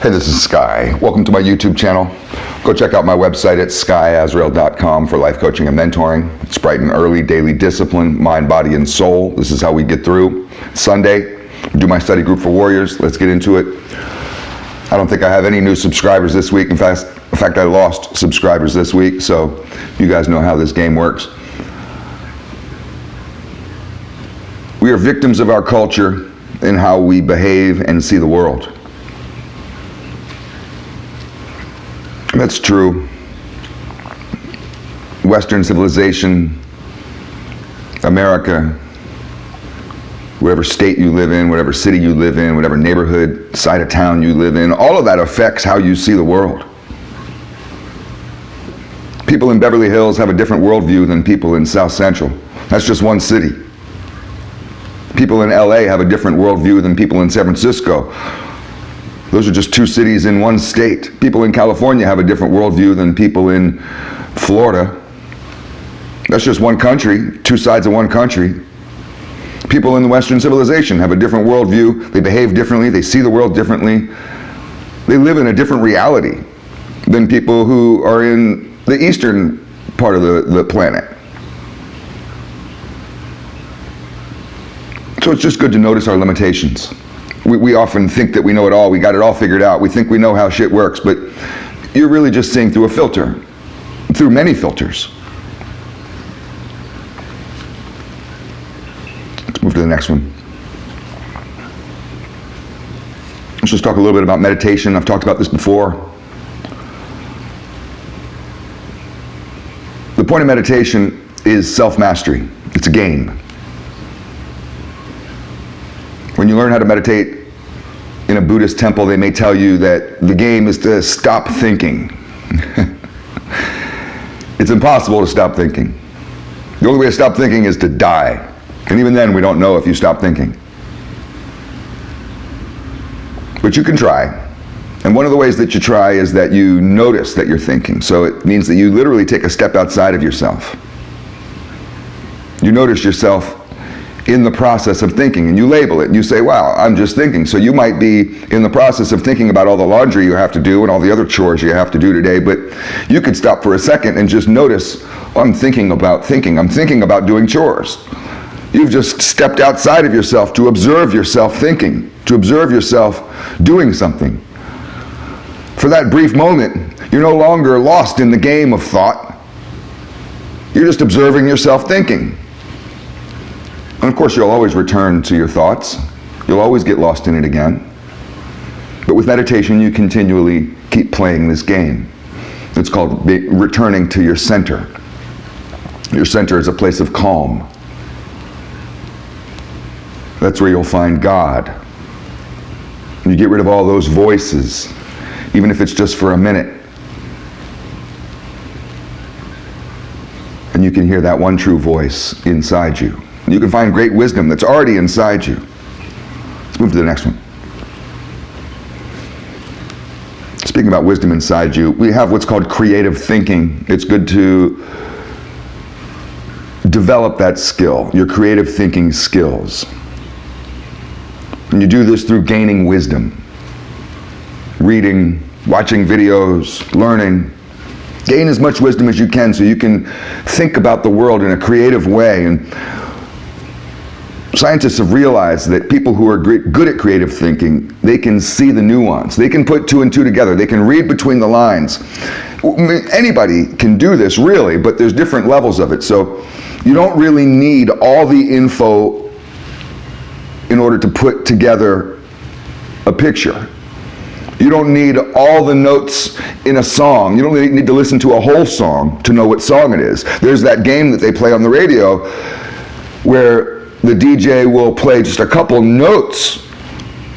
Hey, this is Sky. Welcome to my YouTube channel. Go check out my website at skysworld.com for life coaching and mentoring. It's bright and early, daily discipline, mind, body, and soul. This is how we get through. Sunday, do my study group for warriors. Let's get into it. I don't think I have any new subscribers this week. In fact, I lost subscribers this week, so you guys know how this game works. We are victims of our culture in how we behave and see the world. That's true. Western civilization, America, whatever state you live in, whatever city you live in, whatever neighborhood, side of town you live in, all of that affects how you see the world. People in Beverly Hills have a different worldview than people in South Central. That's just one city. People in LA have a different worldview than people in San Francisco. Those are just two cities in one state. People in California have a different worldview than people in Florida. That's just one country, two sides of one country. People in the Western civilization have a different worldview. They behave differently. They see the world differently. They live in a different reality than people who are in the eastern part of the planet. So it's just good to notice our limitations. We often think that we know it all, we got it all figured out, we think we know how shit works, but you're really just seeing through a filter, through many filters. Let's move to the next one. Let's just talk a little bit about meditation. I've talked about this before. The point of meditation is self-mastery. It's a game. When you learn how to meditate in a Buddhist temple, they may tell you that the game is to stop thinking. It's impossible to stop thinking. The only way to stop thinking is to die. And even then, we don't know if you stop thinking. But you can try. And one of the ways that you try is that you notice that you're thinking. So it means that you literally take a step outside of yourself. You notice yourself in the process of thinking, and you label it, and you say, wow, I'm just thinking. So you might be in the process of thinking about all the laundry you have to do and all the other chores you have to do today, but you could stop for a second and just notice, oh, I'm thinking about doing chores. You've just stepped outside of yourself to observe yourself thinking, to observe yourself doing something. For that brief moment, you're no longer lost in the game of thought. You're just observing yourself thinking. And of course, you'll always return to your thoughts. You'll always get lost in it again. But with meditation, you continually keep playing this game. It's called returning to your center. Your center is a place of calm. That's where you'll find God. You get rid of all those voices, even if it's just for a minute. And you can hear that one true voice inside you. You can find great wisdom that's already inside you. Let's move to the next one. Speaking about wisdom inside you, we have what's called creative thinking. It's good to develop that skill, your creative thinking skills. And you do this through gaining wisdom, reading, watching videos, learning. Gain as much wisdom as you can so you can think about the world in a creative way. And scientists have realized that people who are good at creative thinking, they can see the nuance. They can put two and two together. They can read between the lines. Anybody can do this, really, but there's different levels of it. So you don't really need all the info in order to put together a picture. You don't need all the notes in a song. You don't need to listen to a whole song to know what song it is. There's that game that they play on the radio where the DJ will play just a couple notes,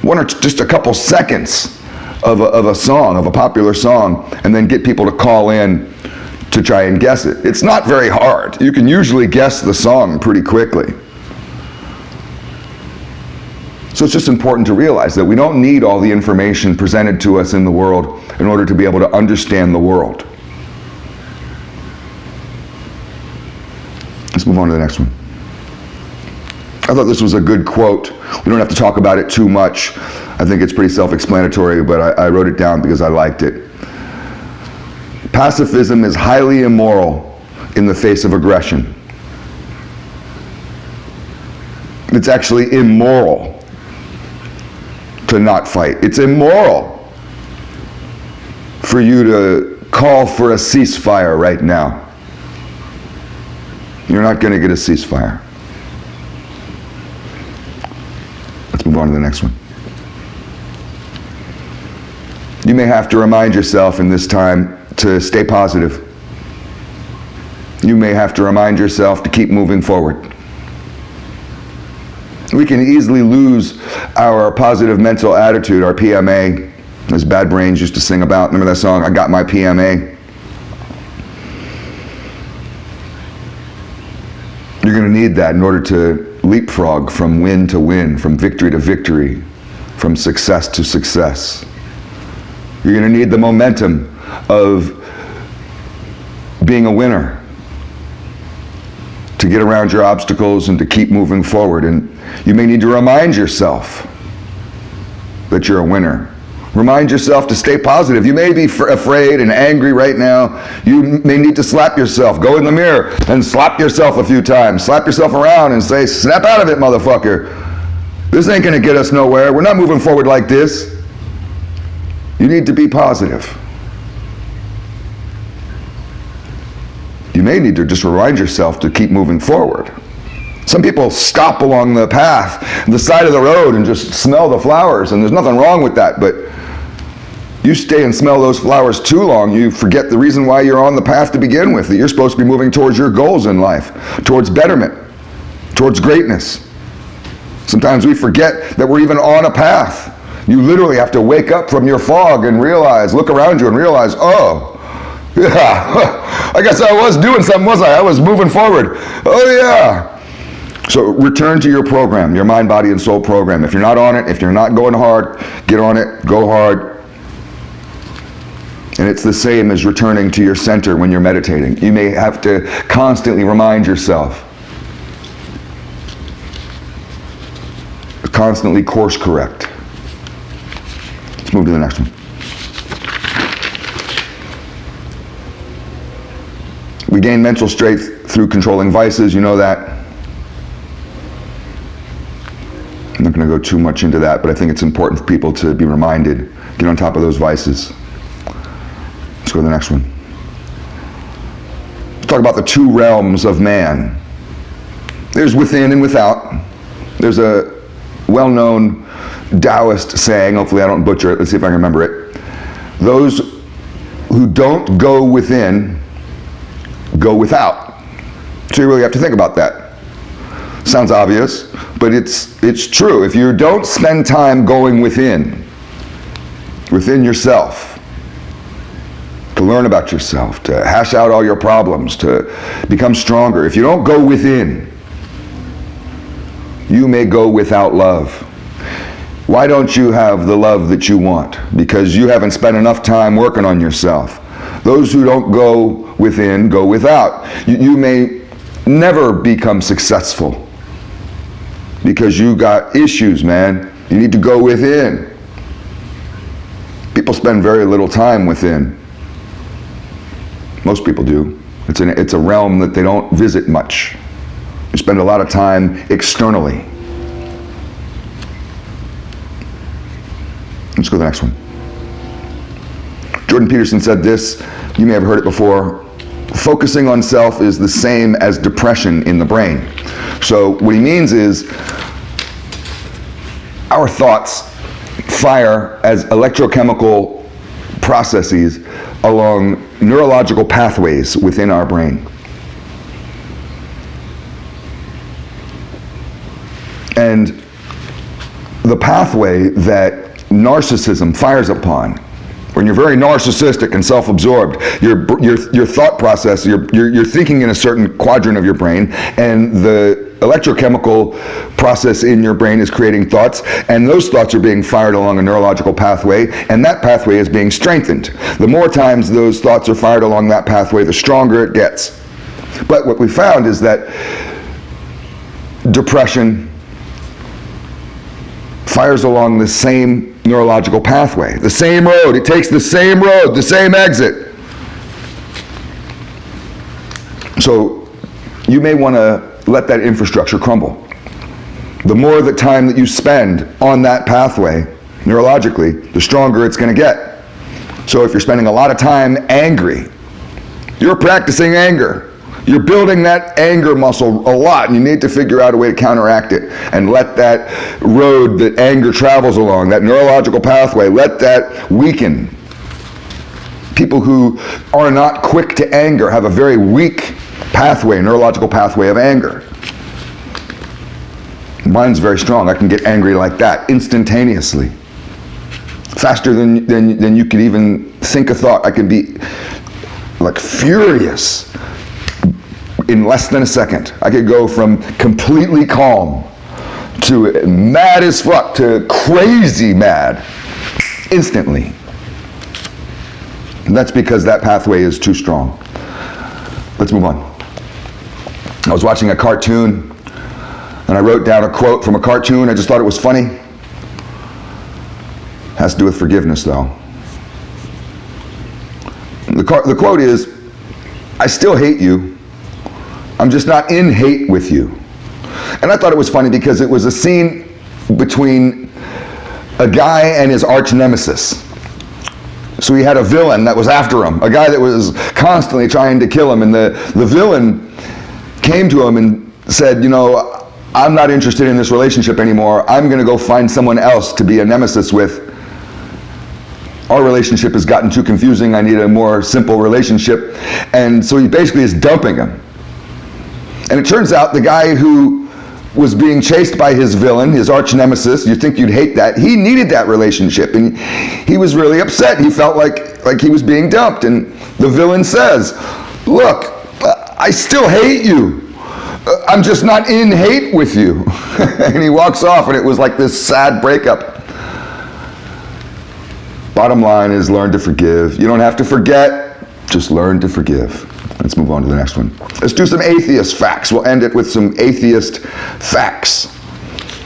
one or just a couple seconds of a song, of a popular song, and then get people to call in to try and guess it. It's not very hard. You can usually guess the song pretty quickly. So it's just important to realize that we don't need all the information presented to us in the world in order to be able to understand the world. Let's move on to the next one. I thought this was a good quote. We don't have to talk about it too much. I think it's pretty self-explanatory, but I wrote it down because I liked it. Pacifism is highly immoral in the face of aggression. It's actually immoral to not fight. It's immoral for you to call for a ceasefire right now. You're not going to get a ceasefire. Let's move on to the next one. You may have to remind yourself in this time to stay positive. You may have to remind yourself to keep moving forward. We can easily lose our positive mental attitude, our PMA, as Bad Brains used to sing about. Remember that song, I Got My PMA? You're going to need that in order to leapfrog from win to win, from victory to victory, from success to success. You're going to need the momentum of being a winner to get around your obstacles and to keep moving forward. And you may need to remind yourself that you're a winner. Remind yourself to stay positive. You may be afraid and angry right now. You may need to slap yourself. Go in the mirror and slap yourself a few times. Slap yourself around and say, snap out of it, motherfucker. This ain't gonna get us nowhere. We're not moving forward like this. You need to be positive. You may need to just remind yourself to keep moving forward. Some people stop along the path, the side of the road, and just smell the flowers, and there's nothing wrong with that, but you stay and smell those flowers too long, you forget the reason why you're on the path to begin with, that you're supposed to be moving towards your goals in life, towards betterment, towards greatness. Sometimes we forget that we're even on a path. You literally have to wake up from your fog and realize, look around you and realize, oh, yeah, I guess I was doing something, was I? I was moving forward. Oh, yeah. So return to your program, your mind, body, and soul program. If you're not on it, if you're not going hard, get on it, go hard. And it's the same as returning to your center when you're meditating. You may have to constantly remind yourself. Constantly course correct. Let's move to the next one. We gain mental strength through controlling vices, you know that. I'm not going to go too much into that, but I think it's important for people to be reminded, get on top of those vices. Let's go to the next one. Let's talk about the two realms of man. There's within and without. There's a well-known Taoist saying, hopefully I don't butcher it, let's see if I can remember it. Those who don't go within, go without. So you really have to think about that. Sounds obvious, but it's true. If you don't spend time going within yourself, to learn about yourself, to hash out all your problems, to become stronger, if you don't go within, you may go without love. Why don't you have the love that you want? Because you haven't spent enough time working on yourself. Those who don't go within, go without. You may never become successful because you got issues, man. You need to go within. People spend very little time within. Most people do. It's a realm that they don't visit much. You spend a lot of time externally. Let's go to the next one. Jordan Peterson said this, you may have heard it before, focusing on self is the same as depression in the brain. So what he means is our thoughts fire as electrochemical processes along neurological pathways within our brain. And the pathway that narcissism fires upon, when you're very narcissistic and self-absorbed, your thought process, you're thinking in a certain quadrant of your brain, and the electrochemical process in your brain is creating thoughts, and those thoughts are being fired along a neurological pathway, and that pathway is being strengthened. The more times those thoughts are fired along that pathway, the stronger it gets. But what we found is that depression, fires along the same neurological pathway, the same road. It takes the same road, the same exit. So you may want to let that infrastructure crumble. The more the time that you spend on that pathway, neurologically, the stronger it's going to get. So if you're spending a lot of time angry, you're practicing anger. You're building that anger muscle a lot, and you need to figure out a way to counteract it and let that road that anger travels along, that neurological pathway, let that weaken. People who are not quick to anger have a very weak pathway, neurological pathway of anger. Mine's very strong. I can get angry like that instantaneously. Faster than you could even think a thought. I can be like furious in less than a second. I could go from completely calm to mad as fuck to crazy mad instantly. And that's because that pathway is too strong. Let's move on. I was watching a cartoon and I wrote down a quote from a cartoon. I just thought it was funny. Has to do with forgiveness, though. The quote is, "I still hate you. I'm just not in hate with you." And I thought it was funny because it was a scene between a guy and his arch nemesis. So he had a villain that was after him, a guy that was constantly trying to kill him, and the villain came to him and said, "You know, I'm not interested in this relationship anymore. I'm going to go find someone else to be a nemesis with. Our relationship has gotten too confusing. I need a more simple relationship." And so he basically is dumping him. And it turns out the guy who was being chased by his villain, his arch nemesis, you'd think you'd hate that, he needed that relationship. And he was really upset. He felt like he was being dumped. And the villain says, "Look, I still hate you. I'm just not in hate with you." And he walks off, and it was like this sad breakup. Bottom line is learn to forgive. You don't have to forget, just learn to forgive. Let's move on to the next one. Let's do some atheist facts. We'll end it with some atheist facts.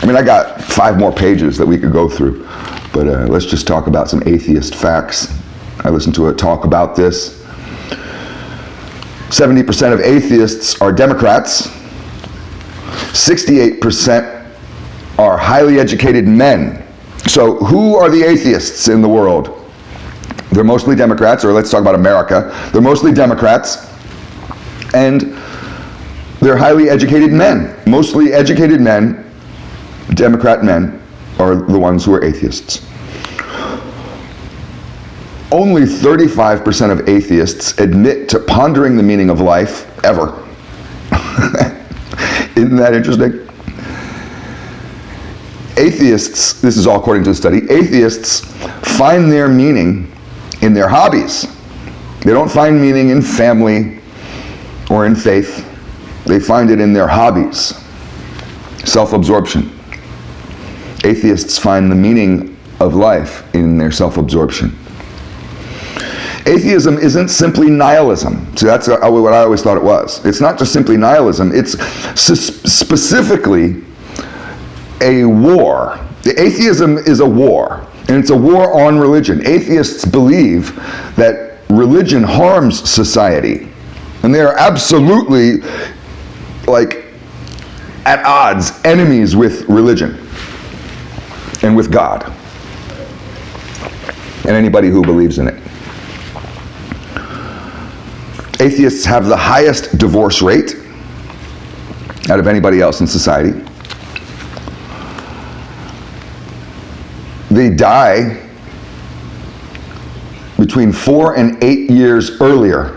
I mean, I got 5 more pages that we could go through, but let's just talk about some atheist facts. I listened to a talk about this. 70% of atheists are Democrats. 68% are highly educated men. So who are the atheists in the world? They're mostly Democrats, or let's talk about America. They're mostly Democrats, and they're highly educated men. Mostly educated men, Democrat men, are the ones who are atheists. Only 35% of atheists admit to pondering the meaning of life ever. Isn't that interesting? Atheists, this is all according to the study, atheists find their meaning in their hobbies. They don't find meaning in family or in faith. They find it in their hobbies. Self-absorption. Atheists find the meaning of life in their self-absorption. Atheism isn't simply nihilism. So that's what I always thought it was. It's not just simply nihilism. It's specifically a war. The atheism is a war, and it's a war on religion. Atheists believe that religion harms society, and they are absolutely like at odds, enemies with religion and with God and anybody who believes in it. Atheists have the highest divorce rate out of anybody else in society. They die between 4 and 8 years earlier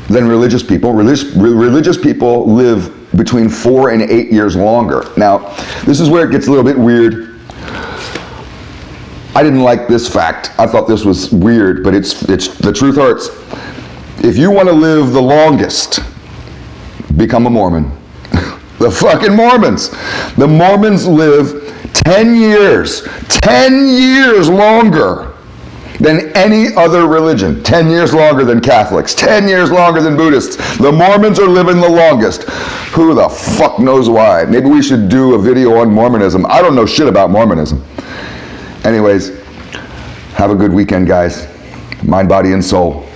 than religious people. Religious people live between 4 and 8 years longer. Now, this is where it gets a little bit weird. I didn't like this fact. I thought this was weird, but it's the truth hurts. If you want to live the longest, become a Mormon. The fucking Mormons. The Mormons live 10 years longer than any other religion. 10 years longer than Catholics. 10 years longer than Buddhists. The Mormons are living the longest. Who the fuck knows why? Maybe we should do a video on Mormonism. I don't know shit about Mormonism. Anyways, have a good weekend, guys. Mind, body, and soul.